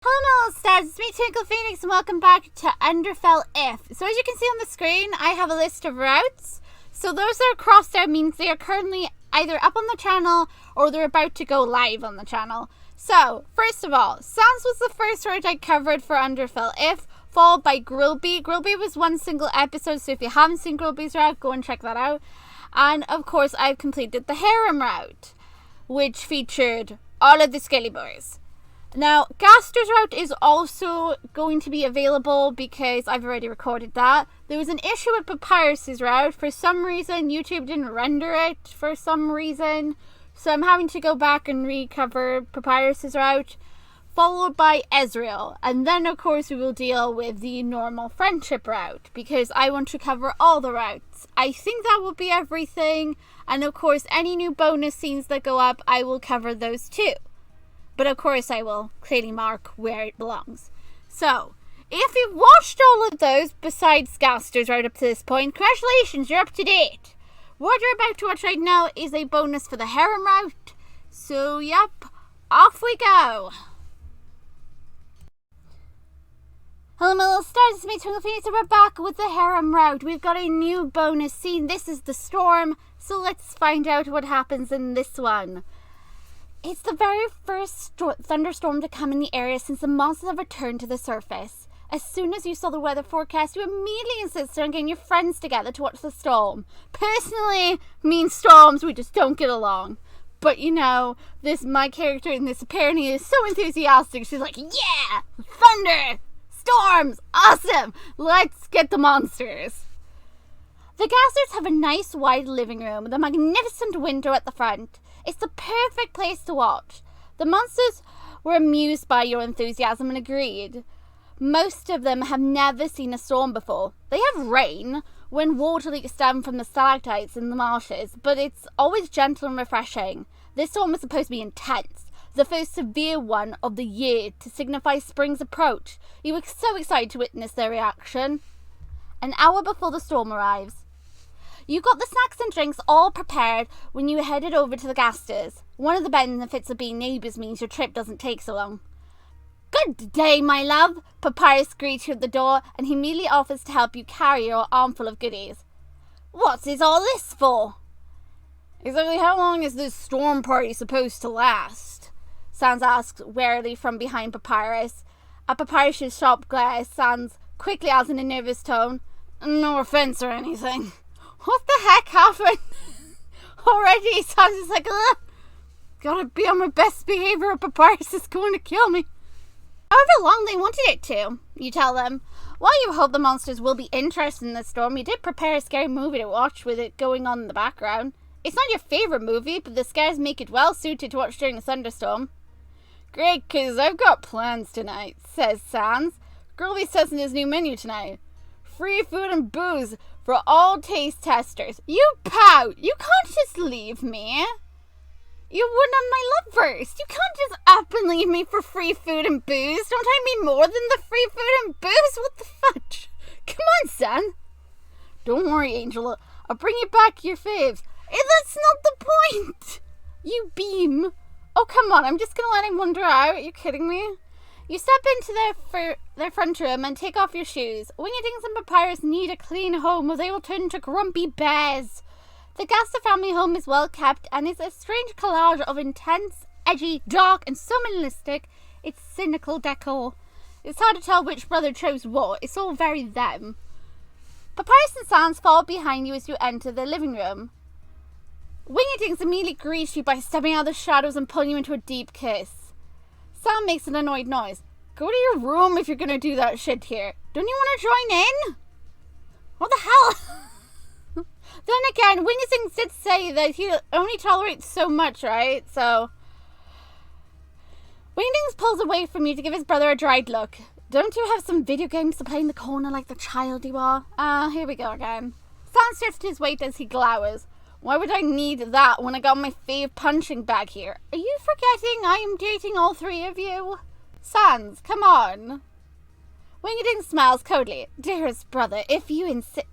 Hello, Mellow Stars. It's me, Twinkle Phoenix, and welcome back to Underfell If. So as you can see on the screen, I have a list of routes. So those that are crossed out means they are currently either up on the channel or they're about to go live on the channel. So, first of all, Sans was the first route I covered for Underfell If, followed by Grillby. Grillby was one single episode, so if you haven't seen Grillby's route, go and check that out. And, of course, I've completed the Harem route, which featured all of the Skelly Boys. Now, Gaster's route is also going to be available because I've already recorded that. There was an issue with Papyrus's route. For some reason, YouTube didn't render it for some reason. So I'm having to go back and recover Papyrus's route, followed by Ezreal. And then, of course, we will deal with the normal friendship route because I want to cover all the routes. I think that will be everything. And, of course, any new bonus scenes that go up, I will cover those too. But of course I will clearly mark where it belongs. So, if you've watched all of those besides Gaster's right up to this point, congratulations, you're up to date. What you're about to watch right now is a bonus for the Harem route. So, yep, off we go. Hello my little stars, it's me Twinkle Phoenix and we're back with the Harem route. We've got a new bonus scene. This is the storm. So let's find out what happens in this one. It's the very first thunderstorm to come in the area since the monsters have returned to the surface. As soon as you saw the weather forecast, you immediately insisted on getting your friends together to watch the storm. Personally, me and storms, we just don't get along. But you know, my character in this apparently is so enthusiastic. She's like, yeah, thunder, storms, awesome, let's get the monsters. The Gasters have a nice wide living room with a magnificent window at the front. It's the perfect place to watch. The monsters were amused by your enthusiasm and agreed. Most of them have never seen a storm before. They have rain when water leaks down from the stalactites in the marshes, but it's always gentle and refreshing. This storm is supposed to be intense, the first severe one of the year to signify spring's approach. You were so excited to witness their reaction. An hour before the storm arrives. You got the snacks and drinks all prepared when you headed over to the Gasters. One of the benefits of being neighbours means your trip doesn't take so long. Good day, my love. Papyrus greets you at the door and he immediately offers to help you carry your armful of goodies. What is all this for? Exactly how long is this storm party supposed to last? Sans asks warily from behind Papyrus. At Papyrus's sharp glare, Sans quickly adds in a nervous tone, no offence or anything. What the heck happened? Already, Sans is like, ugh. Gotta be on my best behavior or Papyrus is going to kill me. However long they wanted it to, you tell them. While you hope the monsters will be interested in the storm, you did prepare a scary movie to watch with it going on in the background. It's not your favourite movie, but the scares make it well suited to watch during a thunderstorm. Great, cause I've got plans tonight, says Sans. Grillby's testing his new menu tonight. Free food and booze for all taste testers. You pout! You can't just leave me. You wouldn't on my love first. You can't just up and leave me for free food and booze. Don't I mean more than the free food and booze? What the fudge? Come on, son. Don't worry, Angela. I'll bring you back your faves. Hey, that's not the point. You beam. Oh, come on. I'm just going to let him wander out. Are you kidding me? You step into their front room and take off your shoes. Wingedings and Papyrus need a clean home or they will turn into grumpy bears. The Gaster family home is well kept and is a strange collage of intense, edgy, dark, and so minimalistic it's cynical decor. It's hard to tell which brother chose what. It's all very them. Papyrus and Sans follow behind you as you enter the living room. Wingedings immediately greets you by stepping out of the shadows and pulling you into a deep kiss. Sam makes an annoyed noise. Go to your room if you're gonna do that shit here. Don't you want to join in? What the hell? Then again, Wingedings did say that he only tolerates so much, right? So Wingedings pulls away from you to give his brother a dried look. Don't you have some video games to play in the corner like the child you are? Here we go again. Sans shifts his weight as he glowers. Why would I need that when I got my fave punching bag here? Are you forgetting I am dating all three of you? Sans, come on. Wingeding smiles coldly. Dearest brother, if you insist...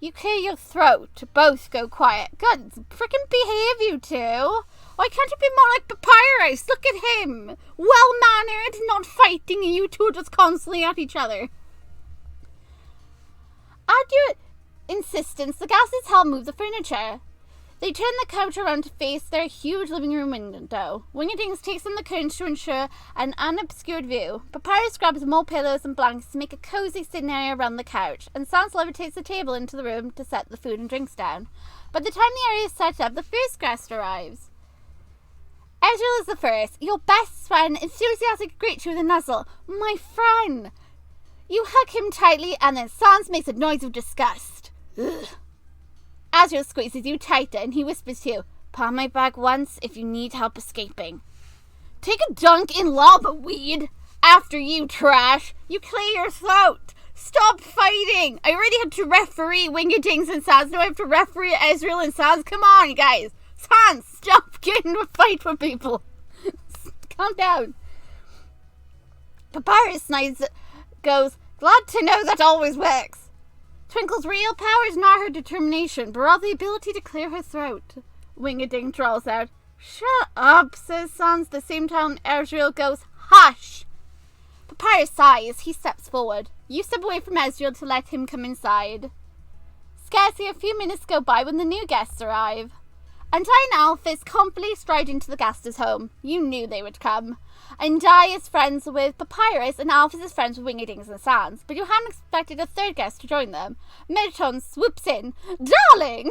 You clear your throat. Both go quiet. God, frickin' behave, you two. Why can't you be more like Papyrus? Look at him. Well-mannered, not fighting, and you two are just constantly at each other. At your insistence, the Ghastlies help move the furniture. They turn the couch around to face their huge living room window. Wingerdings takes on the curtains to ensure an unobscured view. Papyrus grabs more pillows and blankets to make a cozy sitting area around the couch, and Sans levitates the table into the room to set the food and drinks down. By the time the area is set up, the first guest arrives. Ezreal is the first. Your best friend enthusiastically greets you with a nuzzle. My friend! You hug him tightly, and then Sans makes a noise of disgust. Ugh. Ezreal squeezes you tighter, and he whispers to you, palm my bag once if you need help escaping. Take a dunk in lava, weed! After you, trash! You clear your throat! Stop fighting! I already had to referee Wingerdings and Sans. Now I have to referee Ezreal and Sans. Come on, you guys! Sans, stop getting to fight with people! Calm down. Papyrus Snides goes, glad to know that always works. Twinkle's real power is not her determination, but rather the ability to clear her throat. Wingerding drawls out. Shut up, says Sans. The same time Ezreal goes, hush! Papyrus sighs. He steps forward. You step away from Ezreal to let him come inside. Scarcely a few minutes go by when the new guests arrive. Undyne and Alphys confidently stride into the Ghasters' home. You knew they would come. Undyne is friends with Papyrus, and Alphys is friends with Wingerdings and Sans, but you hadn't expected a third guest to join them. Mettaton swoops in. Darling!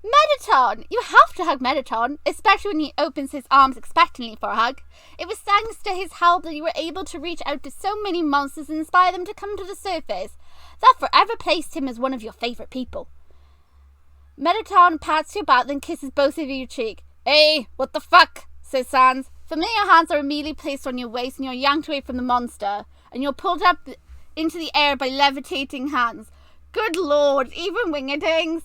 Mettaton! You have to hug Mettaton, especially when he opens his arms expectantly for a hug. It was thanks to his help that you were able to reach out to so many monsters and inspire them to come to the surface. That forever placed him as one of your favourite people. Mettaton pats your back, then kisses both of your cheek. Hey, what the fuck? Says Sans. Familiar hands are immediately placed on your waist, and you're yanked away from the monster, and you're pulled up into the air by levitating hands. Good lord, even Wingerdings.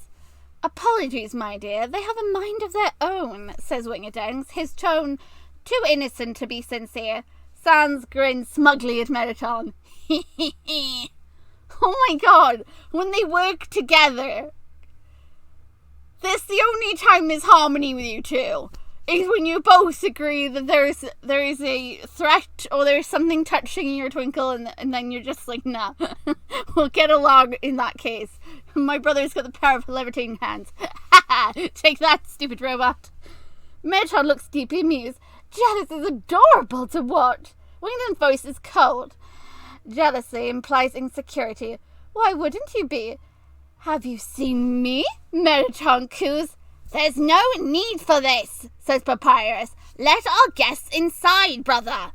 Apologies, my dear. They have a mind of their own, says Wingerdings, his tone too innocent to be sincere. Sans grins smugly at Mettaton. Oh my god, when they work together. This the only time there's harmony with you two. Is when you both agree that there is a threat or there's something touching in your Twinkle, and then you're just like, nah, we'll get along in that case. My brother's got the power of levitating hands. Take that, stupid robot. Mettaton looks deeply amused. Jealous is adorable to watch. Wingding's voice is cold. Jealousy implies insecurity. Why wouldn't you be? Have you seen me? Mettaton coos. There's no need for this, says Papyrus. Let our guests inside, brother.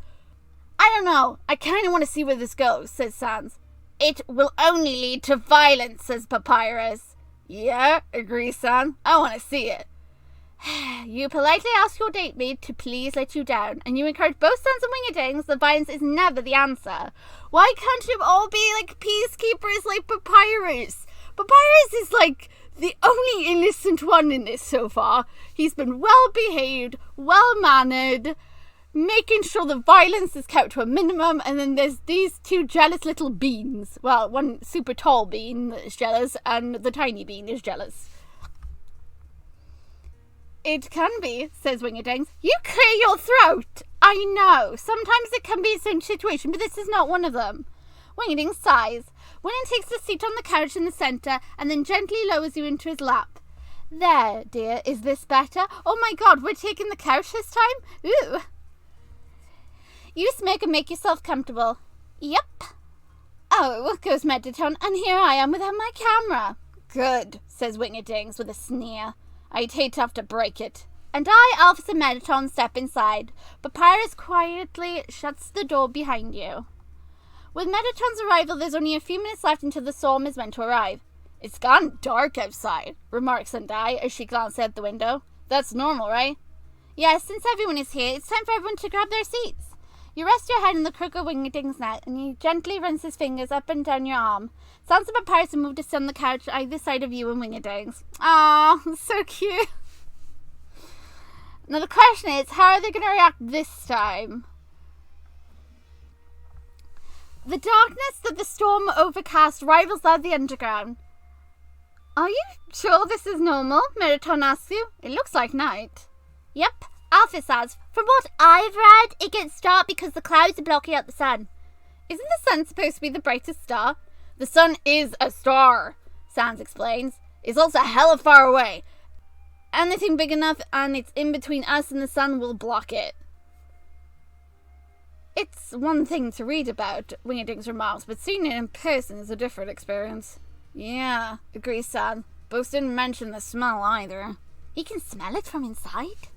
I don't know. I kind of want to see where this goes, says Sans. It will only lead to violence, says Papyrus. Yeah, agrees Sans. I want to see it. You politely ask your date mate to please let you down, and you encourage both Sans and Wingerdings that violence is never the answer. Why can't you all be like peacekeepers like Papyrus? Papyrus is like the only innocent one in this so far. He's been well behaved, well mannered, making sure the violence is kept to a minimum, and then there's these two jealous little beans. Well, one super tall bean that is jealous, and the tiny bean is jealous. It can be, says Wingerdings. You clear your throat! I know, sometimes it can be a certain situation, but this is not one of them. Wingerdings sighs. Wingerdings takes a seat on the couch in the centre and then gently lowers you into his lap. There, dear, is this better? Oh my god, we're taking the couch this time? Ooh. You smirk and make yourself comfortable. Yep. Oh, goes Mettaton, and here I am without my camera. Good, says Wingerdings with a sneer. I'd hate to have to break it. And Alphys and Mettaton step inside. Papyrus quietly shuts the door behind you. With Mettaton's arrival, there's only a few minutes left until the storm is meant to arrive. It's gone dark outside, remarks Undyne as she glances out the window. That's normal, right? Yes, since everyone is here, it's time for everyone to grab their seats. You rest your head in the crook of Wingerding's neck, and he gently runs his fingers up and down your arm. Sans and Papyrus have moved to sit on the couch either side of you and Wingerdings. Aww, so cute. Now the question is, how are they going to react this time? The darkness that the storm overcast rivals that of the underground. Are you sure this is normal? Mettaton asks you. It looks like night. Yep, Alphys says, from what I've read, it gets dark because the clouds are blocking out the sun. Isn't the sun supposed to be the brightest star? The sun is a star, Sans explains. It's also hella far away. Anything big enough and it's in between us and the sun will block it. It's one thing to read about Wingerding's remarks, but seeing it in person is a different experience. Yeah, agrees Sans. Both didn't mention the smell either. He can smell it from inside?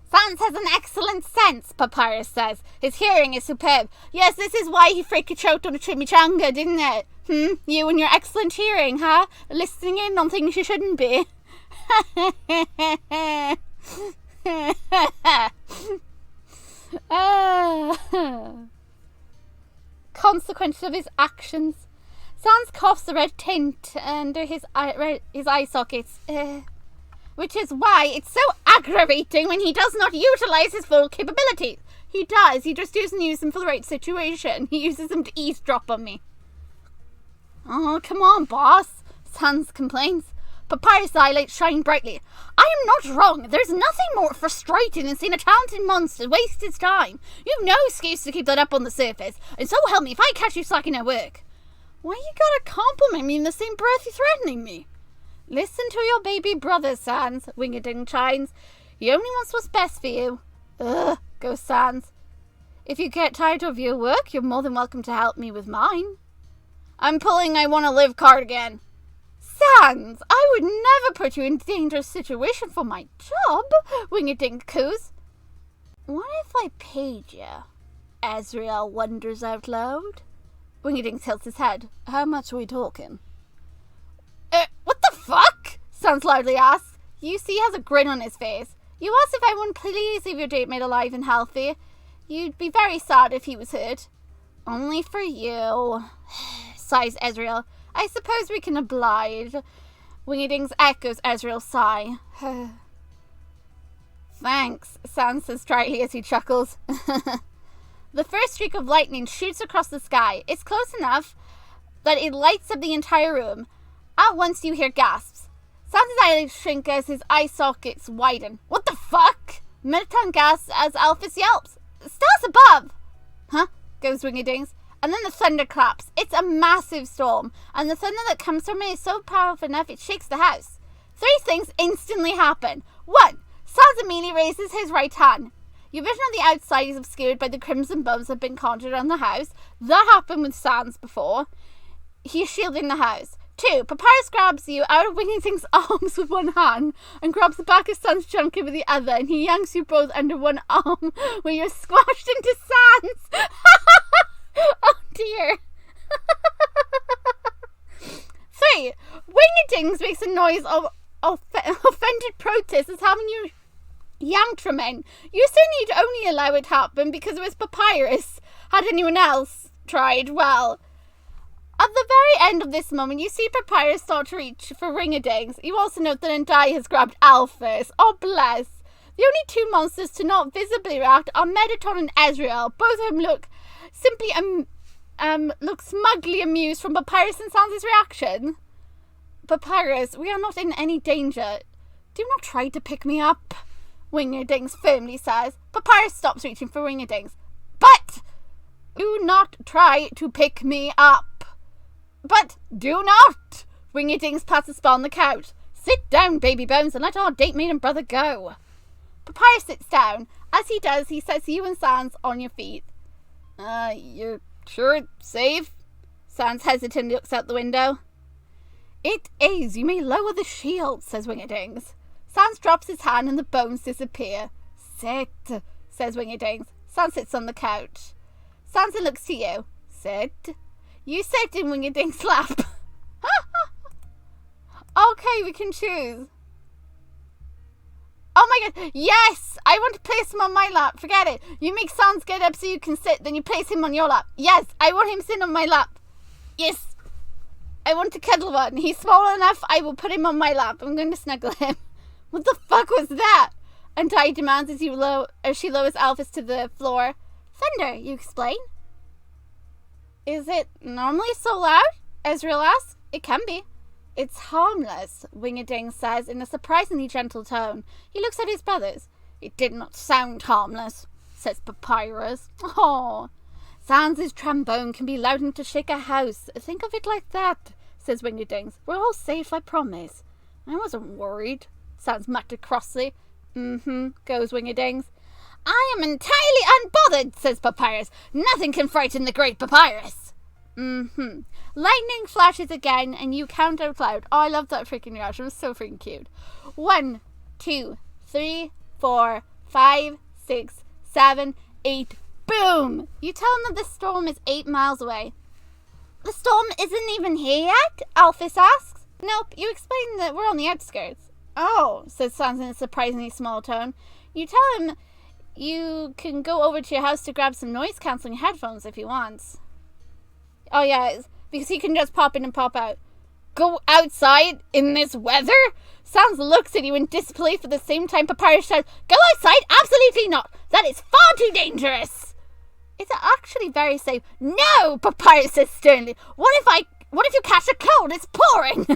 Sans has an excellent sense, Papyrus says. His hearing is superb. Yes, this is why he freaking choked on a chimichanga, didn't it? You and your excellent hearing, huh? Listening in on things you shouldn't be. Consequence of his actions. Sans coughs a red tint under his eye sockets. Which is why it's so aggravating when he does not utilize his full capabilities. He does, he just doesn't use them for the right situation. He uses them to eavesdrop on me. Oh, come on, boss, Sans complains. Papyrus' eyelids shine brightly. I am not wrong. There's nothing more frustrating than seeing a talented monster waste his time. You've no excuse to keep that up on the surface. And so help me if I catch you slacking at work. Why you gotta compliment me in the same breath you're threatening me? Listen to your baby brother, Sans, Wingerding chimes. He only wants what's best for you. Ugh, goes Sans. If you get tired of your work, you're more than welcome to help me with mine. I'm pulling I want to live card again. Sans, I would never put you in a dangerous situation for my job, Wingerding coos. What if I paid you? Azrael wonders out loud. Wingerding tilts his head. How much are we talking? What the fuck? Sans loudly asks. UC has a grin on his face. You asked if I wouldn't please leave your date mate alive and healthy. You'd be very sad if he was hurt. Only for you, sighs Ezreal. I suppose we can oblige. Wingerdings echoes Ezreal's sigh. Thanks, Sans says dryly as he chuckles. The first streak of lightning shoots across the sky. It's close enough that it lights up the entire room. At once you hear gasps. Sans' eyelids shrink as his eye sockets widen. What the fuck? Militant gasps as Alphys yelps. Stars above! Huh? Goes Wingerdings. And then the thunder claps. It's a massive storm, and the thunder that comes from it is so powerful enough it shakes the house. 3 things instantly happen. 1. Sans immediately raises his right hand. Your vision on the outside is obscured by the crimson bones that have been conjured on the house. That happened with Sans before. He's shielding the house. 2. Papyrus grabs you out of Wingerding's arms with one hand and grabs the back of Sans' junkie with the other, and he yanks you both under one arm where you're squashed into Sans. Oh dear. 3. Wingerdings makes a noise of offended protest as having you yanked from it. You said you'd only allow it to happen because it was Papyrus. Had anyone else tried, well. At the very end of this moment, you see Papyrus start to reach for Wingerdings. You also note that Ndai has grabbed Alphys. Oh, bless. The only 2 monsters to not visibly react are Mettaton and Ezreal. Both of them look smugly amused from Papyrus and Sans' reaction. Papyrus, we are not in any danger. Do not try to pick me up, Wingerdings firmly says. Papyrus stops reaching for Wingerdings. But do not try to pick me up. But do not! Wingerdings pats a spell on the couch. Sit down, baby bones, and let our date mate and brother go. Papyrus sits down. As he does, he sets you and Sans on your feet. You're sure it's safe? Sans hesitantly looks out the window. It is. You may lower the shield, says Wingerdings. Sans drops his hand and the bones disappear. Sit, says Wingerdings. Sans sits on the couch. Sans looks to you. Sit. You sit in Wingerding's lap. Okay, we can choose. Oh my god, yes! I want to place him on my lap. Forget it. You make Sans get up so you can sit, then you place him on your lap. Yes, I want him sitting on my lap. Yes. I want to cuddle one. He's small enough, I will put him on my lap. I'm going to snuggle him. What the fuck was that? Ndai demands as she lowers Alphys to the floor. Thunder, you explain? Is it normally so loud? Ezreal asks. It can be. It's harmless, Wingerding says in a surprisingly gentle tone. He looks at his brothers. It did not sound harmless, says Papyrus. Oh, Sans' trombone can be loud enough to shake a house. Think of it like that, says Wingerdings. We're all safe, I promise. I wasn't worried, Sans muttered crossly. Goes Wingerdings. I am entirely unbothered, says Papyrus. Nothing can frighten the great Papyrus. Lightning flashes again, and you count out loud. Oh, I love that freaking reaction. It was so freaking cute. 1, 2, 3, 4, 5, 6, 7, 8. Boom! You tell them that the storm is 8 miles away. The storm isn't even here yet? Alphys asks. Nope, you explain that we're on the outskirts. Oh, says Sans in a surprisingly small tone. You tell him you can go over to your house to grab some noise-cancelling headphones if he wants. Oh yeah, because he can just pop in and pop out. Go outside in this weather? Sans looks at you in disbelief at the same time Papyrus shouts, Go outside? Absolutely not! That is far too dangerous! It's actually very safe. No, Papyrus says sternly. What if you catch a cold? It's pouring!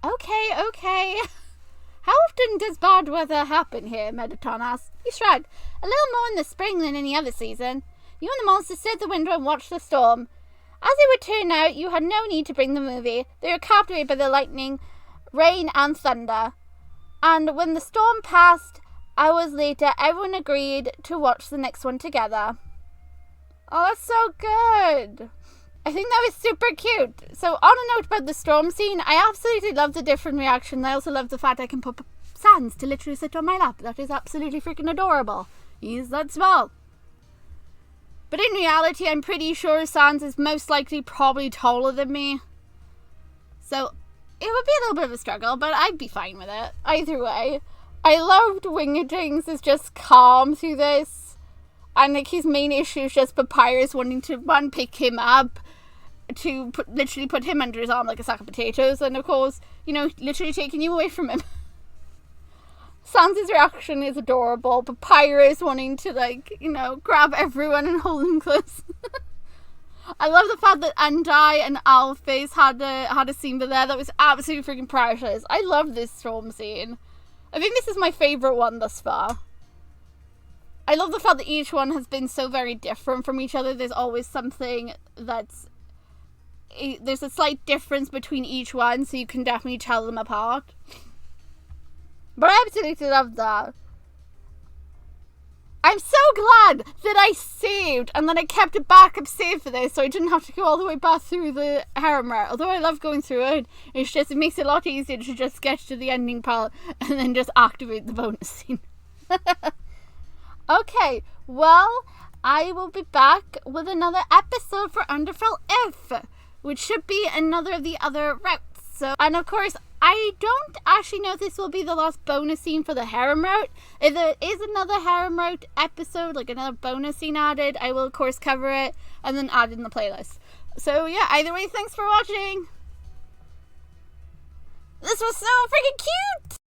Okay. How often does bad weather happen here? Mettaton asked. He shrugged. A little more in the spring than any other season. You and the monsters stood at the window and watched the storm. As it would turn out, you had no need to bring the movie. They were captivated by the lightning, rain, and thunder. And when the storm passed, hours later, everyone agreed to watch the next one together. Oh, that's so good. I think that was super cute. So on a note about the storm scene, I absolutely love the different reaction. I also love the fact I can put Sans to literally sit on my lap. That is absolutely freaking adorable. He's that small. But in reality, I'm pretty sure Sans is most likely probably taller than me. So it would be a little bit of a struggle, but I'd be fine with it. Either way. I loved Wingerdings is just calm through this. And like his main issue is just Papyrus wanting to pick him up, to literally put him under his arm like a sack of potatoes, and of course, literally taking you away from him. Sans' reaction is adorable. Papyrus wanting to grab everyone and hold them close. I love the fact that Andai and Alphys had a scene there that was absolutely freaking precious. I love this storm scene. I think this is my favourite one thus far. I love the fact that each one has been so very different from each other. There's always something there's a slight difference between each one, so you can definitely tell them apart. But I absolutely love that. I'm so glad that I saved and that I kept a backup save for this, so I didn't have to go all the way back through the harem route. Although I love going through it, it makes it a lot easier to just get to the ending part and then just activate the bonus scene. Okay, well, I will be back with another episode for Underfell F, which should be another of the other routes. So, and of course, I don't actually know if this will be the last bonus scene for the harem route. If there is another harem route episode, like another bonus scene added, I will of course cover it and then add it in the playlist. So yeah, either way, thanks for watching. This was so freaking cute!